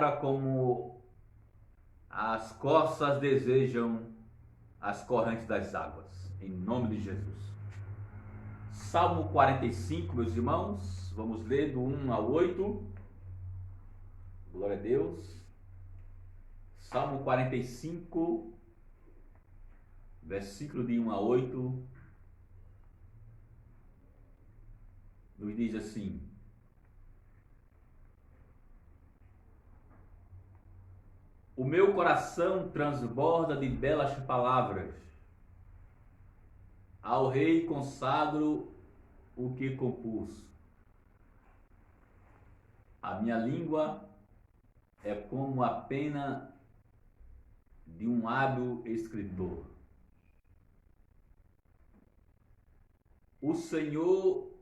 palavra como as corças desejam as correntes das águas, em nome de Jesus. Salmo 45, meus irmãos, vamos ler do 1 ao 8. Glória a Deus. Salmo 45, versículo de 1 a 8, nos diz assim: o meu coração transborda de belas palavras, ao rei consagro o que compus. A minha língua é como a pena de um hábil escritor. O Senhor,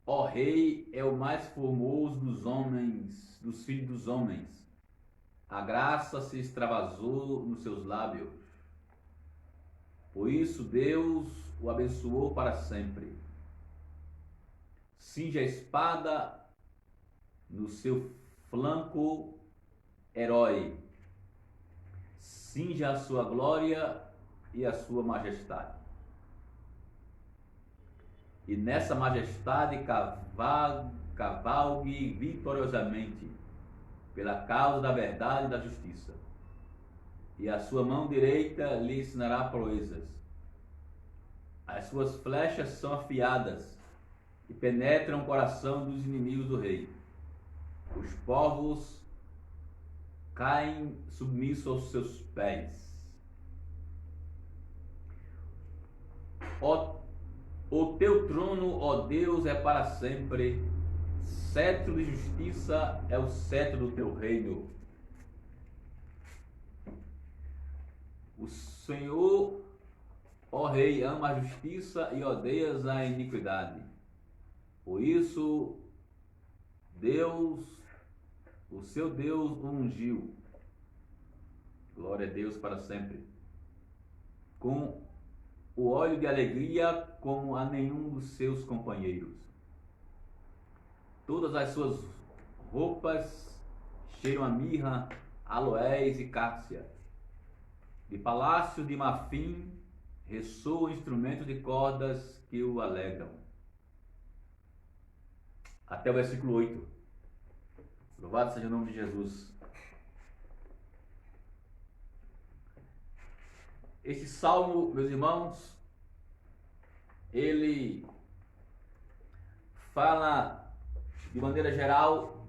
ó Rei, é o mais formoso dos homens, dos filhos dos homens. A graça se extravasou nos seus lábios. Por isso Deus o abençoou para sempre. Cinge a espada no seu flanco, herói. Cinja a sua glória e a sua majestade. E nessa majestade cavalgue vitoriosamente pela causa da verdade e da justiça. E a sua mão direita lhe ensinará proezas. As suas flechas são afiadas e penetram o coração dos inimigos do rei. Os povos caem submissos aos seus pés. O teu trono, ó Deus, é para sempre. Cetro de justiça é o cetro do teu reino. O Senhor, ó Rei, ama a justiça e odeias a iniquidade. Por isso, Deus, o seu Deus, o ungiu. Glória a Deus para sempre. Com o óleo de alegria como a nenhum dos seus companheiros. Todas as suas roupas cheiram a mirra, aloés e cássia. De palácio de marfim ressoam instrumentos de cordas que o alegram. Até o versículo 8. Louvado seja o nome de Jesus. Esse salmo, meus irmãos, ele fala de maneira geral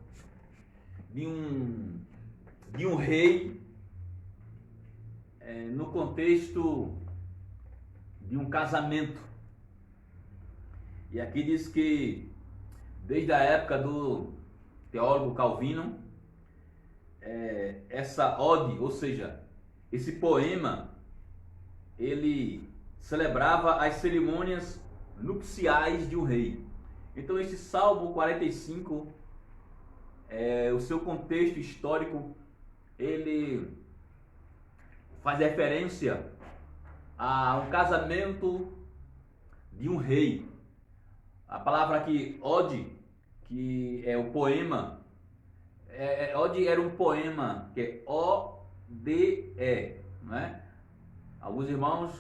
de um rei no contexto de um casamento. E aqui diz que desde a época do teólogo Calvino, essa ode, ou seja, esse poema, ele celebrava as cerimônias nupciais de um rei. Então esse Salmo 45, o seu contexto histórico, ele faz referência a um casamento de um rei. A palavra aqui, ode, que é o poema, ode era um poema, que é O-D-E, não é? Alguns irmãos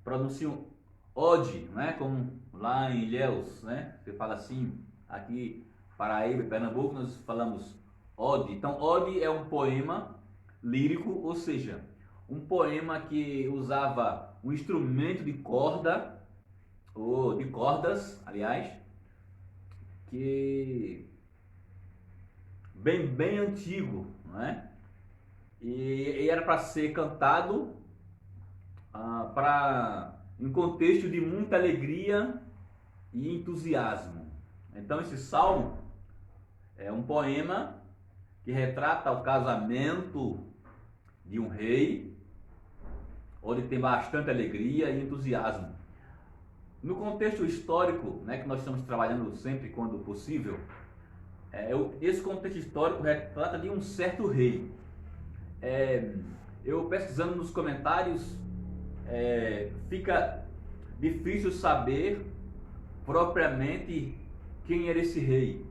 pronunciam ode, não é? Como lá em Ilhéus, né? Você fala assim. Aqui, Paraíba e Pernambuco, nós falamos ode. Então, ode é um poema lírico, ou seja, um poema que usava um instrumento de corda, ou de cordas, aliás, que bem antigo, não é? E era para ser cantado em contexto de muita alegria e entusiasmo. Então esse salmo é um poema que retrata o casamento de um rei, onde tem bastante alegria e entusiasmo. No contexto histórico, né, que nós estamos trabalhando sempre quando possível, esse contexto histórico retrata de um certo rei. Eu pesquisando nos comentários, fica difícil saber propriamente quem era esse rei.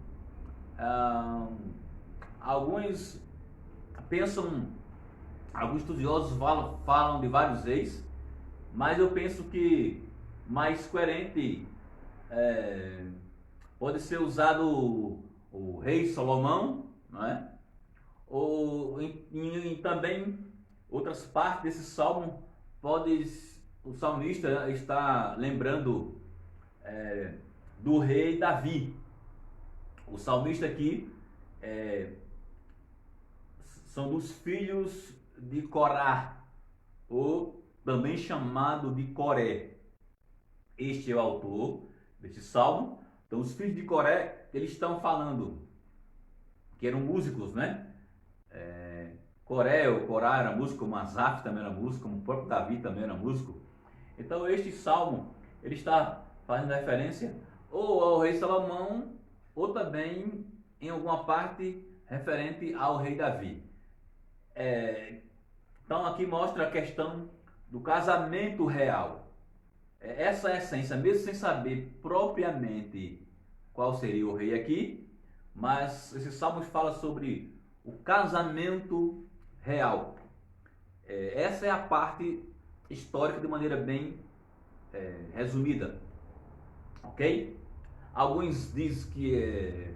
alguns pensam, alguns estudiosos falam de vários reis, mas eu penso que mais coerente pode ser usado o rei Salomão, não é? Ou em também outras partes desse salmo pode o salmista estar lembrando do rei Davi. O salmista aqui são dos filhos de Corá, ou também chamado de Coré. Este é o autor deste salmo. Então os filhos de Coré, eles estão falando que eram músicos, né? Coré ou Corá era músico, como Asaf também era músico, como o próprio Davi também era músico. Então este salmo, ele está fazendo referência ou ao rei Salomão, ou também em alguma parte referente ao rei Davi. Então aqui mostra a questão do casamento real. Essa é a essência, mesmo sem saber propriamente qual seria o rei aqui, mas esse salmo fala sobre o casamento real. Essa é a parte histórica de maneira bem resumida, ok? Alguns dizem que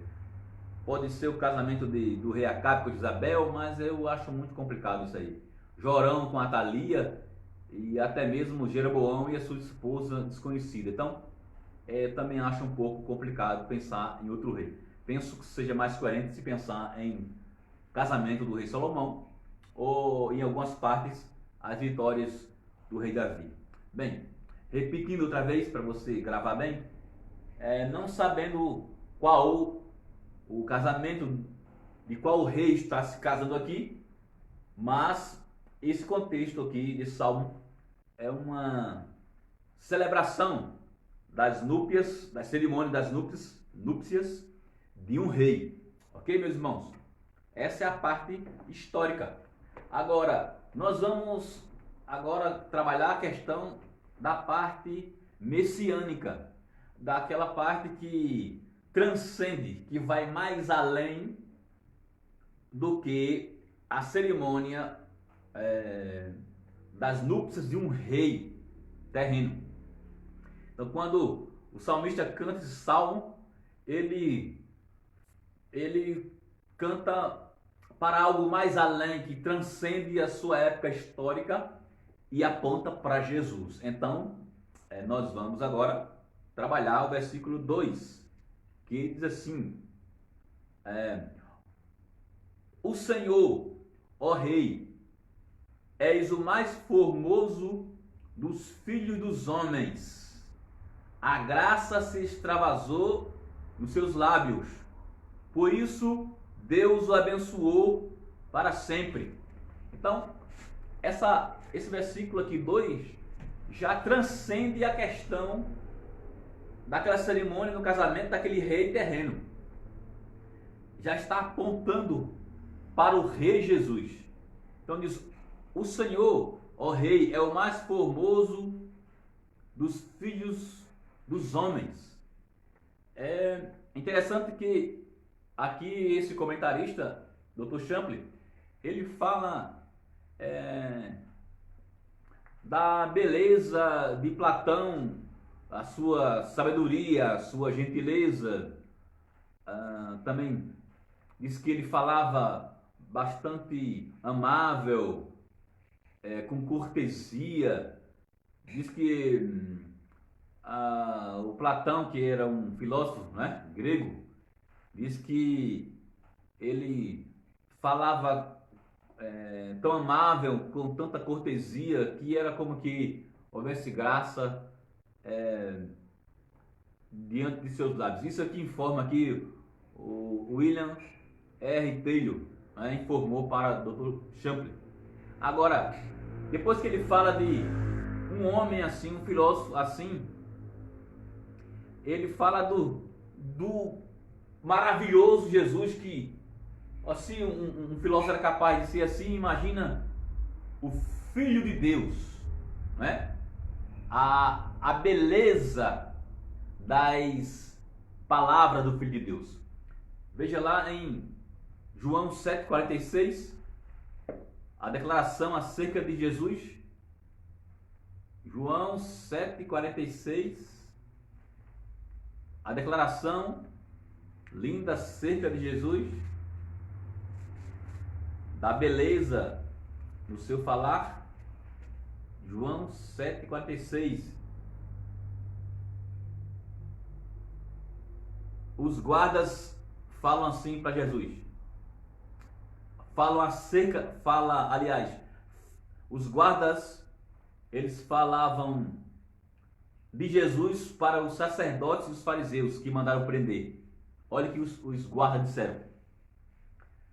pode ser o casamento do rei Acabe com Isabel, mas eu acho muito complicado isso aí. Jorão com Atalia e até mesmo Jeroboão e a sua esposa desconhecida. Então, também acho um pouco complicado pensar em outro rei. Penso que seja mais coerente se pensar em casamento do rei Salomão ou em algumas partes as vitórias do rei Davi. Bem, repetindo outra vez para você gravar bem, não sabendo qual o casamento de qual rei está se casando aqui, mas esse contexto aqui de Salmo é uma celebração das núpcias, da cerimônia das núpcias de um rei. Ok, meus irmãos? Essa é a parte histórica. Agora, nós vamos trabalhar a questão da parte messiânica, daquela parte que transcende, que vai mais além do que a cerimônia das núpcias de um rei terreno. Então, quando o salmista canta esse salmo, ele canta para algo mais além, que transcende a sua época histórica e aponta para Jesus. Então, nós vamos agora trabalhar o versículo 2, que diz assim: O Senhor, ó Rei, és o mais formoso dos filhos dos homens. A graça se extravasou nos seus lábios. Por isso, Deus o abençoou para sempre. Então, esse versículo aqui 2 já transcende a questão daquela cerimônia do casamento daquele rei terreno. Já está apontando para o rei Jesus. Então diz: o Senhor, ó Rei, é o mais formoso dos filhos dos homens. É interessante que aqui esse comentarista, Dr. Champlin, ele fala da beleza de Platão, a sua sabedoria, a sua gentileza. Também diz que ele falava bastante amável, com cortesia. Diz que o Platão, que era um filósofo, né, grego, diz que ele falava tão amável, com tanta cortesia, que era como que houvesse graça diante de seus lábios. Isso aqui informa aqui o William R. Taylor, né, informou para o Dr. Champlin. Agora, depois que ele fala de um homem assim, um filósofo assim, ele fala do maravilhoso Jesus, que assim um filósofo era capaz de ser assim. Imagina o Filho de Deus, né? A beleza das palavras do Filho de Deus. Veja lá em João 7,46, a declaração acerca de Jesus. João 7,46, a declaração linda acerca de Jesus, da beleza no seu falar. João 7,46. Os guardas falam assim para Jesus. Os guardas, eles falavam de Jesus para os sacerdotes e os fariseus que mandaram prender. Olha o que os guardas disseram.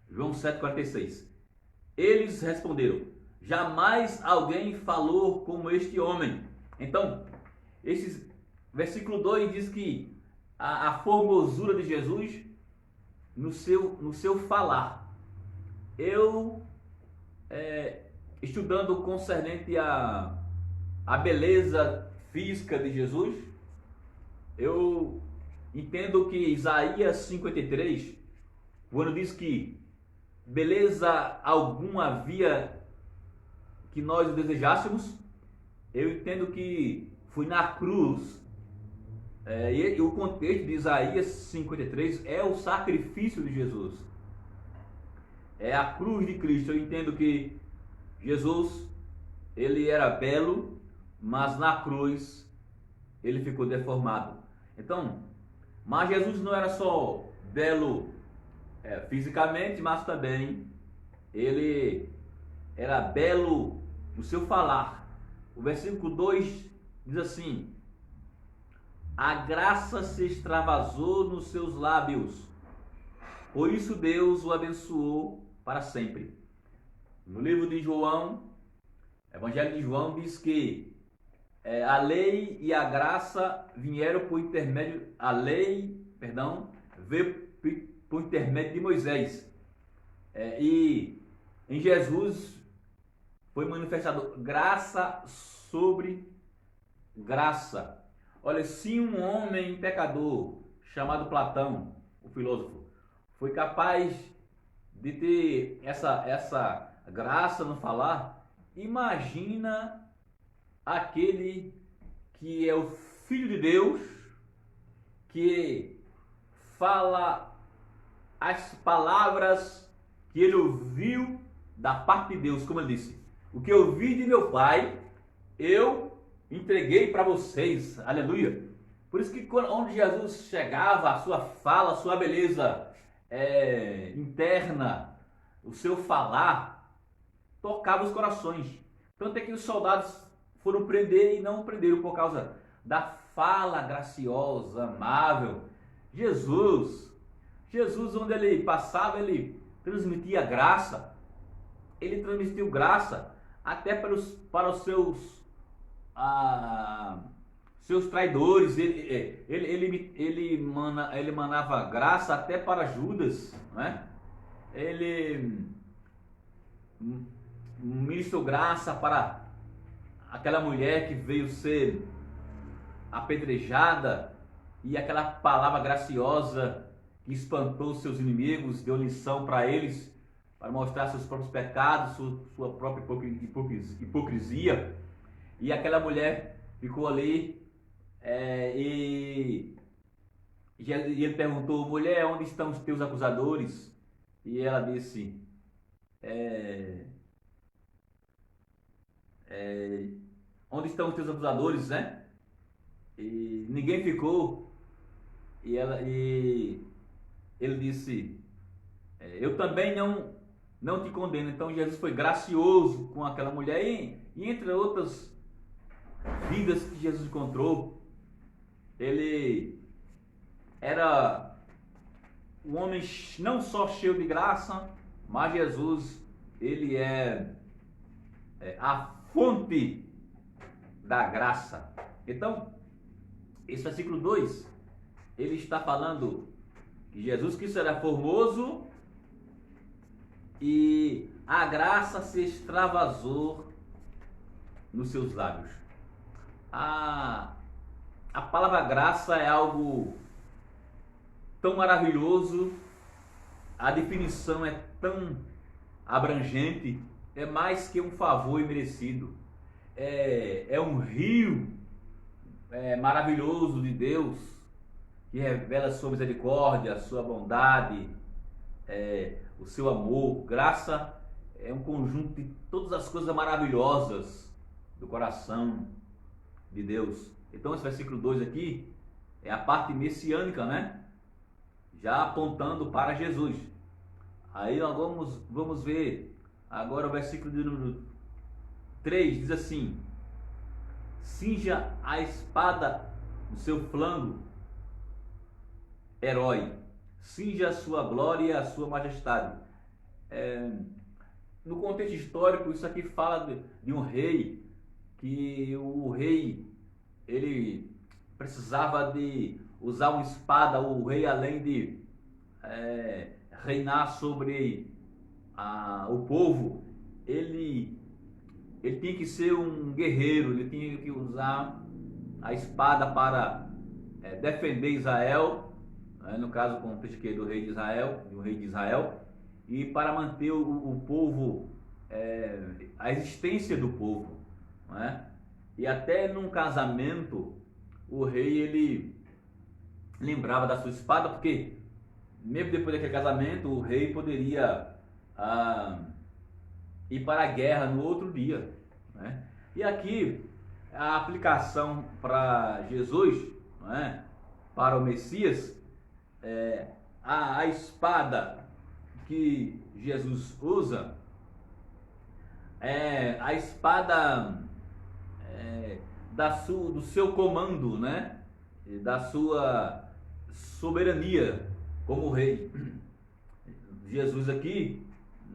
João 7,46. Eles responderam: jamais alguém falou como este homem. Então, versículo 2 diz que a formosura de Jesus no seu falar. Eu, estudando concernente a beleza física de Jesus, eu entendo que Isaías 53, quando diz que beleza alguma havia que nós o desejássemos, eu entendo que foi na cruz. E o contexto de Isaías 53 é o sacrifício de Jesus. É a cruz de Cristo. Eu entendo que Jesus, ele era belo, mas na cruz ele ficou deformado. Então, mas Jesus não era só belo fisicamente, mas também ele era belo no seu falar. O versículo 2 diz assim: a graça se extravasou nos seus lábios, por isso Deus o abençoou para sempre. No livro de João, Evangelho de João, diz que a lei e a graça vieram por intermédio, veio por intermédio de Moisés. E em Jesus foi manifestado graça sobre graça. Olha, se um homem pecador chamado Platão, o filósofo, foi capaz de ter essa graça no falar, imagina aquele que é o Filho de Deus, que fala as palavras que ele ouviu da parte de Deus, como ele disse: o que eu ouvi de meu Pai, eu entreguei para vocês. Aleluia. Por isso que onde Jesus chegava, a sua fala, a sua beleza interna, o seu falar, tocava os corações. Tanto é que os soldados foram prender e não prenderam por causa da fala graciosa, amável. Jesus, onde ele passava, ele transmitia graça. Ele transmitiu graça até para os seus traidores. Ele manava graça até para Judas, né? Ele ministrou graça para aquela mulher que veio ser apedrejada, e aquela palavra graciosa que espantou seus inimigos, deu lição para eles, para mostrar seus próprios pecados, sua própria hipocrisia. E aquela mulher ficou ali e ele perguntou: mulher, onde estão os teus acusadores? E ela disse: onde estão os teus acusadores, né? E ninguém ficou. E ele disse: eu também não te condeno. Então Jesus foi gracioso com aquela mulher, e entre outras vidas que Jesus encontrou, ele era um homem não só cheio de graça, mas Jesus, ele é a fonte da graça. Então, esse versículo 2, ele está falando que Jesus Cristo era formoso e a graça se extravasou nos seus lábios. A palavra graça é algo tão maravilhoso a definição é tão abrangente, é mais que um favor imerecido. É um rio maravilhoso de Deus, que revela a sua misericórdia, a sua bondade, o seu amor. Graça é um conjunto de todas as coisas maravilhosas do coração de Deus. Então esse versículo 2 aqui é a parte messiânica, né? Já apontando para Jesus. Aí nós vamos ver agora o versículo de número 3, diz assim: cinja a espada no seu flanco, herói, cinja a sua glória e a sua majestade. No contexto histórico, isso aqui fala de um rei, que o rei, ele precisava de usar uma espada. O rei, além de reinar sobre o povo, ele tinha que ser um guerreiro, ele tinha que usar a espada para defender Israel, no caso, o contexto aqui do rei de Israel, e para manter o povo, a existência do povo, não é? E até num casamento, o rei, ele lembrava da sua espada, porque mesmo depois daquele casamento, o rei poderia ir para a guerra no outro dia, né? E aqui a aplicação para Jesus, não é? Para o Messias, a espada que Jesus usa é a espada do seu comando, né? Da sua soberania como rei. Jesus aqui,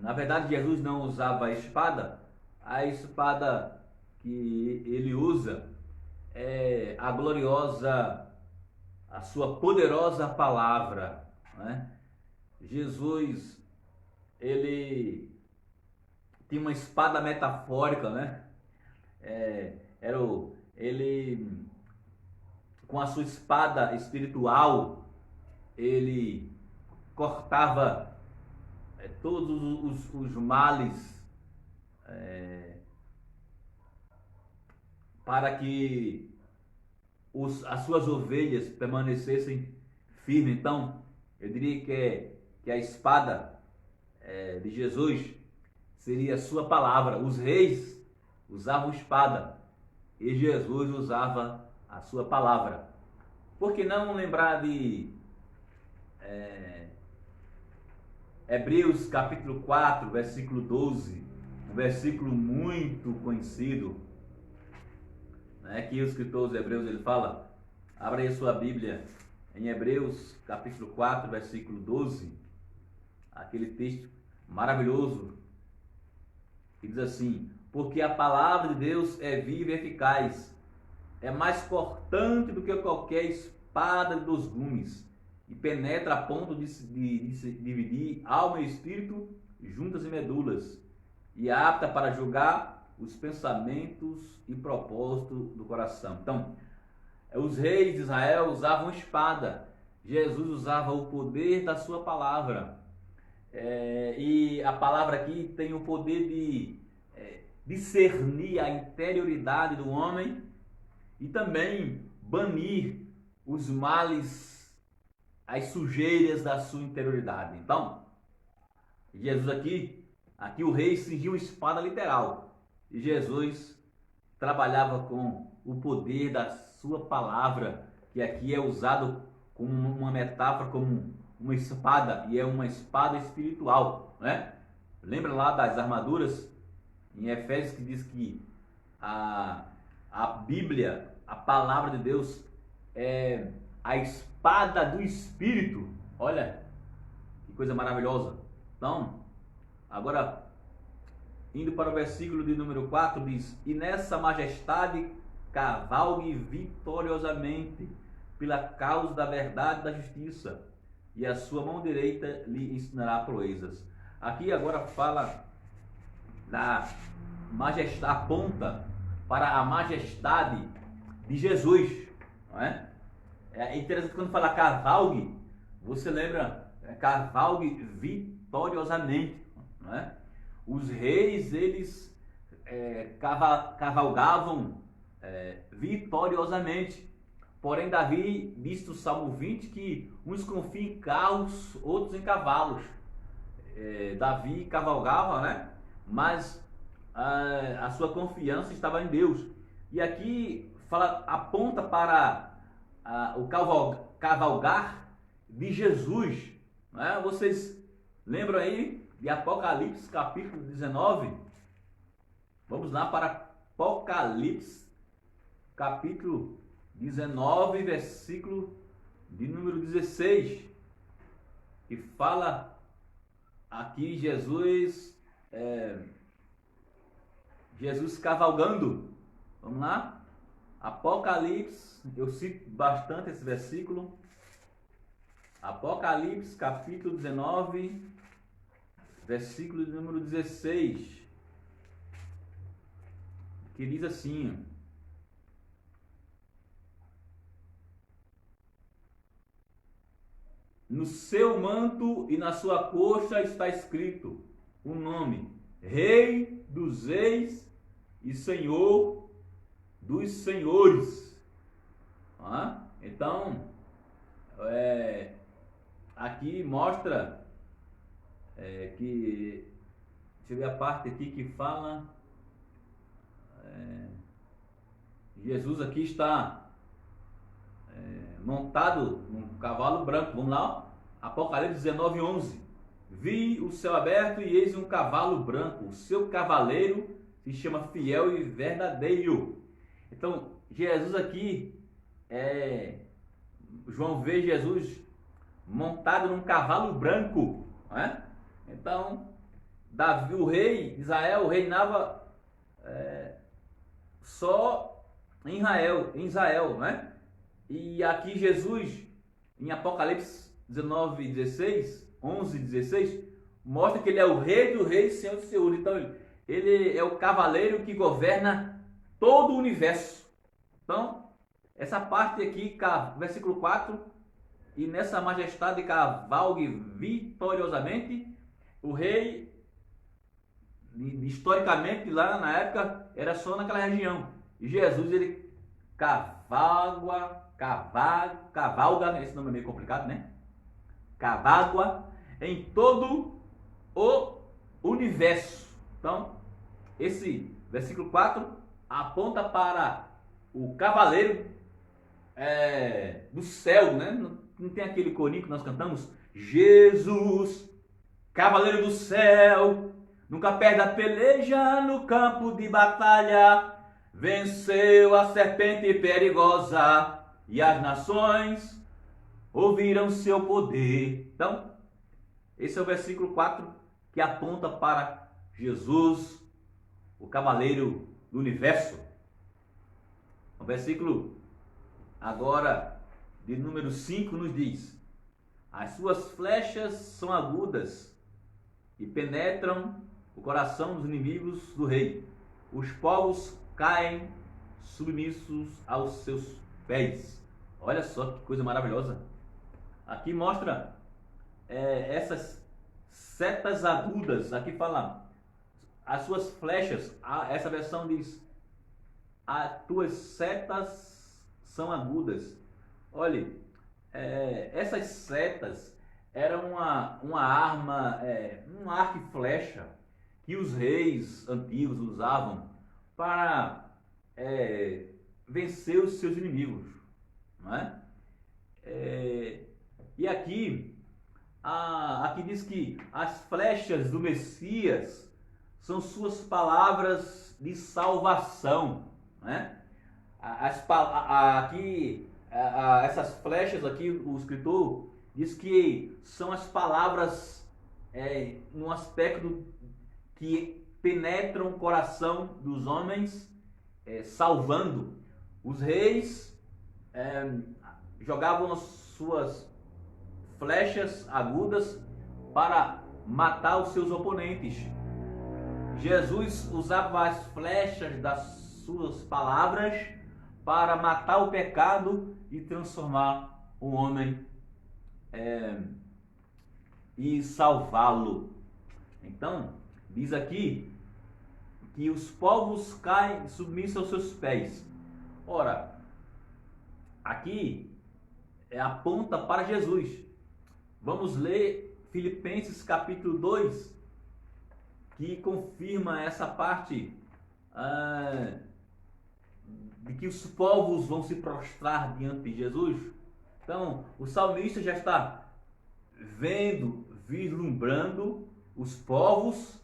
na verdade, Jesus não usava a espada que ele usa é a gloriosa, a sua poderosa palavra, né? Jesus, ele tinha uma espada metafórica, né? Ele, com a sua espada espiritual, ele cortava todos os males, para que as suas ovelhas permanecessem firmes. Então, eu diria que a espada de Jesus seria a sua palavra. Os reis usavam espada e Jesus usava a sua palavra. Por que não lembrar de Hebreus capítulo 4, versículo 12, um versículo muito conhecido, né, que o escritor dos Hebreus ele fala. Abra aí a sua Bíblia em Hebreus capítulo 4, versículo 12, aquele texto maravilhoso que diz assim: porque a palavra de Deus é viva e eficaz, é mais cortante do que qualquer espada de 2 gumes, e penetra a ponto de dividir alma e espírito, juntas e medulas, e é apta para julgar os pensamentos e propósitos do coração. Então, os reis de Israel usavam espada, Jesus usava o poder da sua palavra. E a palavra aqui tem o poder de discernir a interioridade do homem e também banir os males, as sujeiras da sua interioridade. Então, Jesus aqui o rei cingiu uma espada literal, e Jesus trabalhava com o poder da sua palavra, que aqui é usado como uma metáfora, como uma espada, e é uma espada espiritual, né? Lembra lá das armaduras em Efésios, que diz que a Bíblia, a palavra de Deus, é a espada do Espírito. Olha que coisa maravilhosa. Então, agora, indo para o versículo de número 4, diz: e nessa majestade cavalgue vitoriosamente pela causa da verdade e da justiça, e a sua mão direita lhe ensinará proezas. Aqui agora fala da majestade, aponta para a majestade de Jesus, não é? É interessante quando fala cavalgue, você lembra cavalgue vitoriosamente, não é? Os reis, eles cavalgavam vitoriosamente. Porém, Davi disse no Salmo 20 que uns confiam em carros, outros em cavalos. Davi cavalgava, né? Mas a sua confiança estava em Deus. E aqui aponta para o cavalgar de Jesus. Né? Vocês lembram aí de Apocalipse capítulo 19? Vamos lá para Apocalipse capítulo 19, versículo de número 16, que fala aqui Jesus cavalgando. Vamos lá? Apocalipse, eu cito bastante esse versículo. Apocalipse capítulo 19, versículo de número 16, que diz assim: no seu manto e na sua coxa está escrito o nome: Rei dos Reis e Senhor dos Senhores. Então, aqui mostra que, deixa eu ver a parte aqui que fala, Jesus aqui está montado num cavalo branco. Vamos lá, ó. Apocalipse 19, 11. Vi o céu aberto e eis um cavalo branco. O seu cavaleiro se chama Fiel e Verdadeiro. Então, Jesus aqui, João vê Jesus montado num cavalo branco. Né? Então, Davi, o rei de Israel, reinava só em Israel, né? E aqui Jesus, em Apocalipse 19, 16, 11, 16, mostra que ele é o rei do rei e senhor do senhor. Então ele é o cavaleiro que governa todo o universo. Então, essa parte aqui, versículo 4, e nessa majestade cavalgue vitoriosamente. O rei, historicamente lá na época, era só naquela região. E Jesus, ele cavalga, esse nome é meio complicado, né? Cavalga em todo o universo. Então, esse versículo 4 aponta para o cavaleiro do céu, né? Não tem aquele corinho que nós cantamos? Jesus, cavaleiro do céu, nunca perde a peleja no campo de batalha. Venceu a serpente perigosa e as nações ouviram seu poder. Então, esse é o versículo 4 que aponta para Jesus, o cavaleiro do universo. O versículo agora de número 5 nos diz: as suas flechas são agudas e penetram o coração dos inimigos do rei. Os povos caem submissos aos seus pés. Olha só que coisa maravilhosa. Aqui mostra essas setas agudas. Aqui fala as suas flechas. Essa versão diz: as tuas setas são agudas. Olha, essas setas eram uma arma, um arco e flecha que os reis antigos usavam para vencer os seus inimigos, não é? E aqui diz que as flechas do Messias são suas palavras de salvação, né? Essas flechas aqui, o escritor diz que são as palavras num aspecto que penetram o coração dos homens, salvando. Os reis jogavam as suas flechas agudas para matar os seus oponentes. Jesus usava as flechas das suas palavras para matar o pecado e transformar o homem e salvá-lo. Então, diz aqui que os povos caem submissos aos seus pés. Ora, aqui aponta para Jesus. Vamos ler Filipenses capítulo 2, que confirma essa parte de que os povos vão se prostrar diante de Jesus. Então, o salmista já está vendo, vislumbrando os povos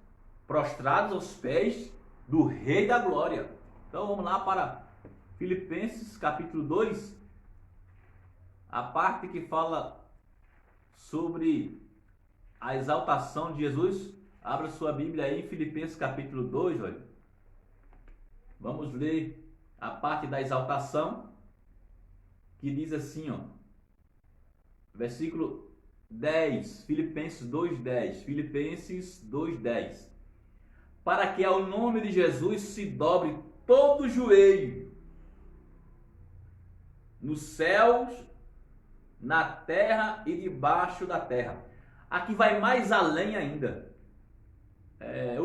prostrados aos pés do Rei da Glória. Então, vamos lá para Filipenses capítulo 2, a parte que fala sobre a exaltação de Jesus. Abra sua Bíblia aí em Filipenses capítulo 2, olha. Vamos ler a parte da exaltação, que diz assim, ó, versículo 10, Filipenses 2:10, Filipenses 2:10. Para que ao nome de Jesus se dobre todo o joelho, nos céus, na terra e debaixo da terra. Aqui vai mais além ainda.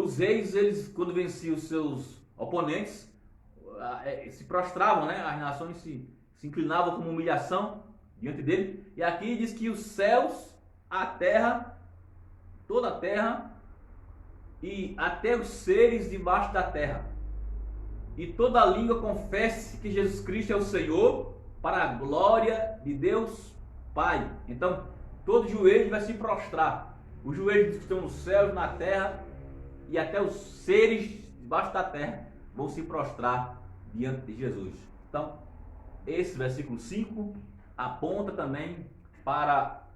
Os reis, eles, quando venciam os seus oponentes, se prostravam, né? As nações se inclinavam como humilhação diante dele. E aqui diz que os céus, a terra, toda a terra e até os seres debaixo da terra, e toda língua confesse que Jesus Cristo é o Senhor, para a glória de Deus Pai. Então, todo joelho vai se prostrar. Os joelhos que estão nos céus, na terra e até os seres debaixo da terra vão se prostrar diante de Jesus. Então, esse versículo 5 aponta também para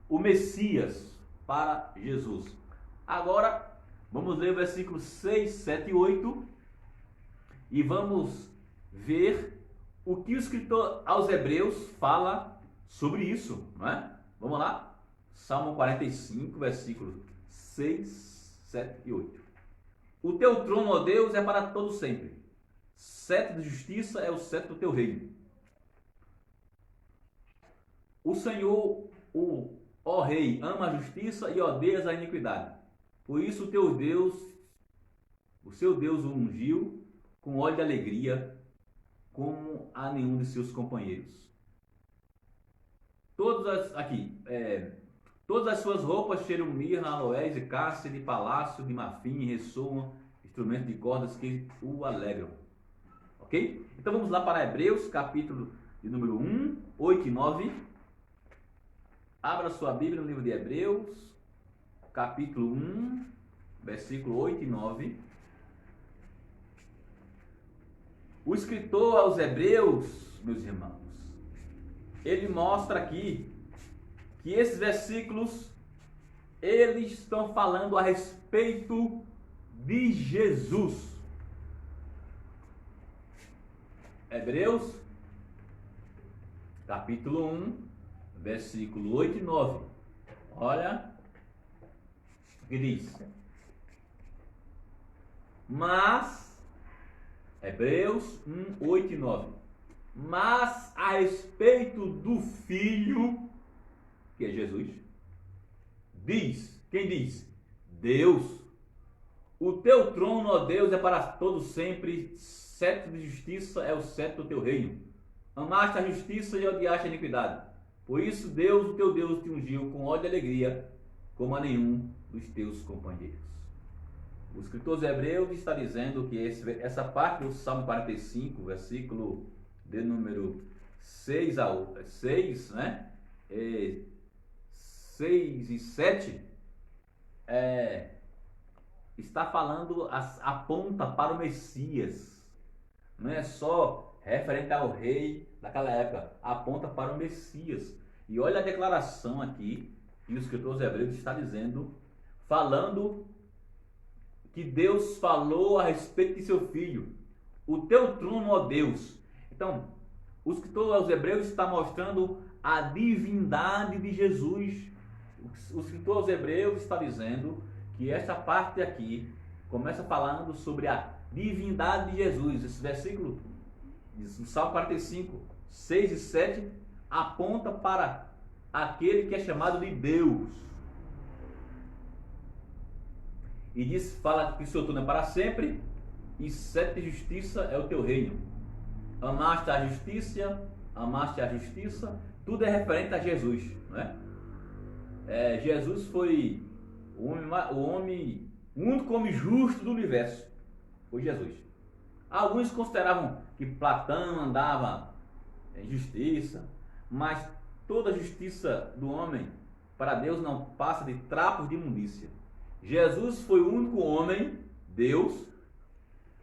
o Messias, para Jesus. Agora, vamos ler o versículo 6, 7 e 8 e vamos ver o que o escritor aos Hebreus fala sobre isso, não é? Vamos lá? Salmo 45, versículo 6, 7 e 8. O teu trono, ó Deus, é para todo sempre. Cetro de justiça é o cetro do teu reino. O Senhor, ó Rei, ama a justiça e odeia a iniquidade. Por isso o teu Deus, o seu Deus o ungiu com óleo de alegria, como a nenhum de seus companheiros. Todas as suas roupas cheiram mirra, aloés e cássia de palácio, de marfim, e ressoam instrumentos de cordas que o alegram. Ok? Então vamos lá para Hebreus, capítulo de número 1, 8 e 9. Abra sua Bíblia no livro de Hebreus, capítulo 1, versículo 8 e 9. O escritor aos Hebreus, meus irmãos, ele mostra aqui que esses versículos, eles estão falando a respeito de Jesus. Hebreus, capítulo 1, versículo 8 e 9. Olha o que diz. Mas, Hebreus 1, 8 e 9. Mas a respeito do Filho, que é Jesus, diz, quem diz? Deus. O teu trono, ó Deus, é para todo sempre, cetro de justiça é o cetro do teu reino. Amaste a justiça e odiaste a iniquidade. Por isso Deus, o teu Deus, te ungiu com óleo de alegria, como a nenhum dos teus companheiros. O escritor dos Hebreus está dizendo que essa parte do Salmo 45, versículo de número 6, né? 6 e 7, está falando, aponta para o Messias. Não é só referente ao rei daquela época, aponta para o Messias. E olha a declaração aqui que o escritor dos Hebreus está dizendo, falando que Deus falou a respeito de seu filho. O teu trono, ó Deus. Então, o escritor aos Hebreus está mostrando a divindade de Jesus. O escritor aos Hebreus está dizendo que esta parte aqui começa falando sobre a divindade de Jesus. Esse versículo, no Salmo 45, 6 e 7, aponta para aquele que é chamado de Deus. e diz, fala que o seu trono é para sempre, e 7 justiça é o teu reino. Amaste a justiça, tudo é referente a Jesus, né? Jesus foi o único homem justo do universo, foi Jesus. Alguns consideravam que Platão andava em justiça, mas toda a justiça do homem para Deus não passa de trapos de imundícia. Jesus foi o único homem, Deus,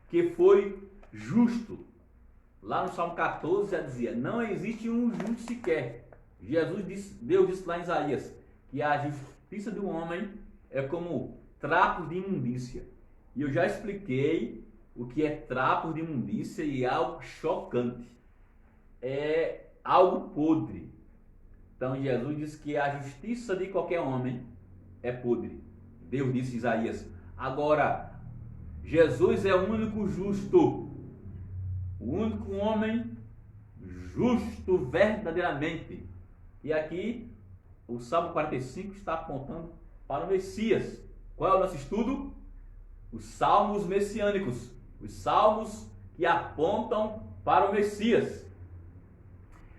que foi justo. Lá no Salmo 14 já dizia, não existe um justo sequer. Deus disse lá em Isaías, que a justiça do homem é como trapos de imundícia. E eu já expliquei o que é trapos de imundícia e é algo chocante. É algo podre. Então Jesus diz que a justiça de qualquer homem é podre. Deus disse em Isaías. Agora, Jesus é o único justo. O único homem justo verdadeiramente. E aqui o Salmo 45 está apontando para o Messias. Qual é o nosso estudo? Os salmos messiânicos. Os salmos que apontam para o Messias.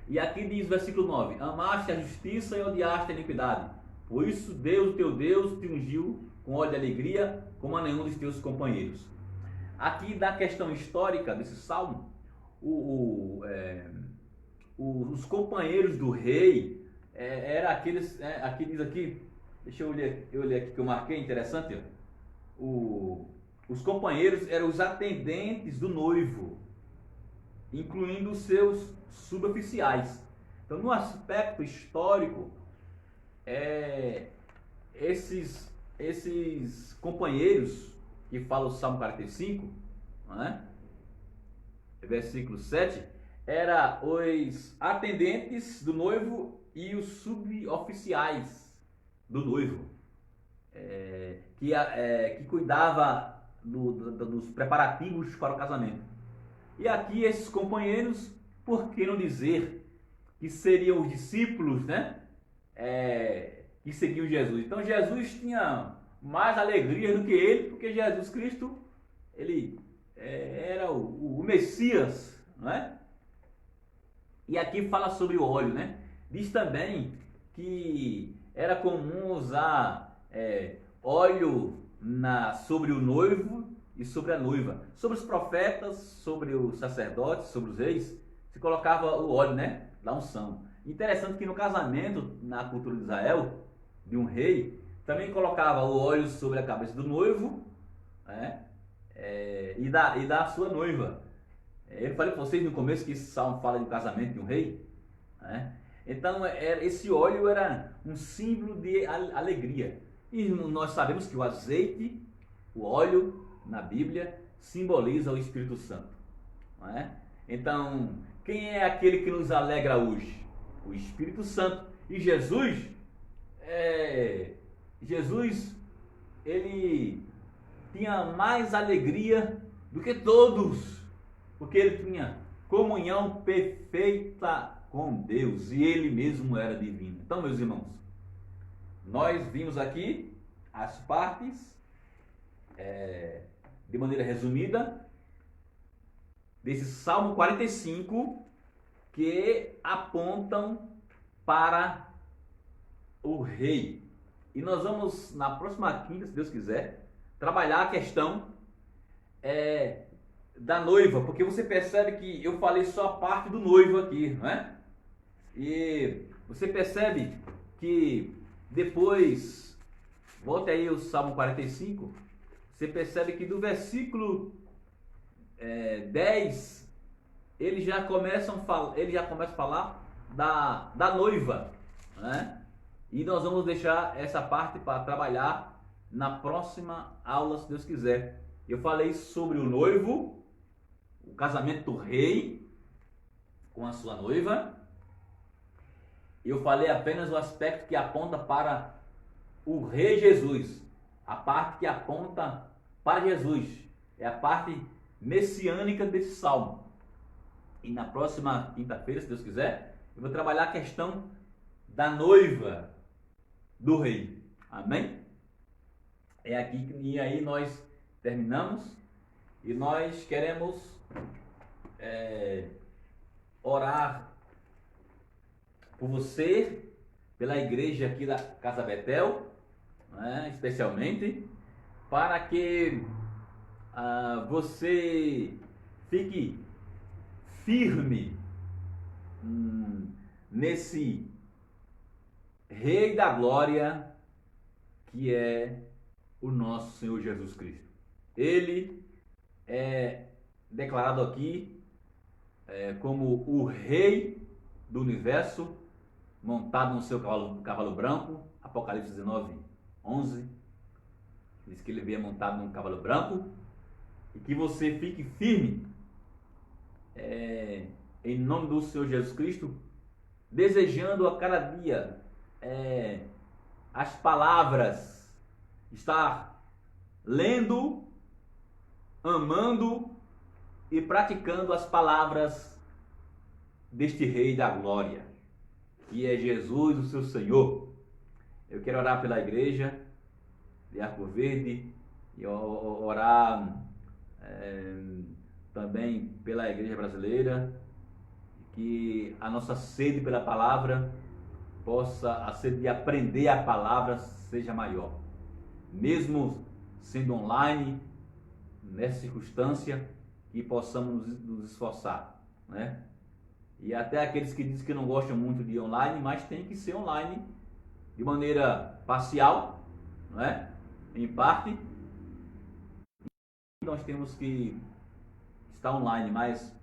E aqui diz o versículo 9: amaste a justiça e odiaste a iniquidade. Por isso Deus, o teu Deus, te ungiu com óleo de alegria, como a nenhum dos teus companheiros. Aqui da questão histórica desse salmo, os companheiros do rei eram aqueles, aqui diz aqui, deixa eu ler aqui que eu marquei, interessante, os companheiros eram os atendentes do noivo, incluindo os seus suboficiais. Então, no aspecto histórico, esses companheiros que fala o Salmo 45, né? Versículo 7, eram os atendentes do noivo e os suboficiais do noivo, que cuidava dos preparativos para o casamento. E aqui esses companheiros, por que não dizer que seriam os discípulos, né? Que seguiam Jesus. Então Jesus tinha mais alegria do que ele, porque Jesus Cristo, ele era o Messias, não é? E aqui fala sobre o óleo, né? Diz também que era comum usar óleo sobre o noivo e sobre a noiva. Sobre os profetas, sobre os sacerdotes, sobre os reis, se colocava o óleo, né? Da unção. Interessante que no casamento, na cultura de Israel, de um rei, também colocava o óleo sobre a cabeça do noivo, né? E da sua noiva. Eu falei para vocês no começo que esse salmo fala de casamento de um rei, né? Então esse óleo era um símbolo de alegria. E nós sabemos que o azeite, o óleo na Bíblia, simboliza o Espírito Santo, não é? Então, quem é aquele que nos alegra hoje? O Espírito Santo. E Jesus, ele tinha mais alegria do que todos, porque ele tinha comunhão perfeita com Deus e ele mesmo era divino. Então, meus irmãos, nós vimos aqui as partes, de maneira resumida, desse Salmo 45, que apontam para o rei. E nós vamos, na próxima quinta, se Deus quiser, trabalhar a questão da noiva, porque você percebe que eu falei só a parte do noivo aqui, não é? E você percebe que depois, volte aí o Salmo 45, você percebe que do versículo 10, ele já começa a falar da noiva, né? E nós vamos deixar essa parte para trabalhar na próxima aula, se Deus quiser. Eu falei sobre o noivo, o casamento do rei com a sua noiva. Eu falei apenas o aspecto que aponta para o rei Jesus. A parte que aponta para Jesus. É a parte messiânica desse salmo. E na próxima quinta-feira, se Deus quiser, eu vou trabalhar a questão da noiva do rei. Amém? é aqui, e aí nós terminamos e nós queremos orar por você, pela igreja aqui da Casa Betel, né, especialmente, para que você fique firme nesse Rei da Glória que é o nosso Senhor Jesus Cristo. Ele é declarado aqui como o Rei do Universo, montado no seu cavalo branco, Apocalipse 19, 11, diz que ele veio montado num cavalo branco, e que você fique firme em nome do Senhor Jesus Cristo, desejando a cada dia as palavras, estar lendo, amando e praticando as palavras deste Rei da Glória, que é Jesus, o seu Senhor. Eu quero orar pela igreja de Arco Verde e orar também pela igreja brasileira, que a nossa sede pela palavra a sede de aprender a palavra seja maior. Mesmo sendo online, nessa circunstância, que possamos nos esforçar, né? E até aqueles que dizem que não gostam muito de online, mas tem que ser online de maneira parcial, né? Em parte. Nós temos que estar online, mas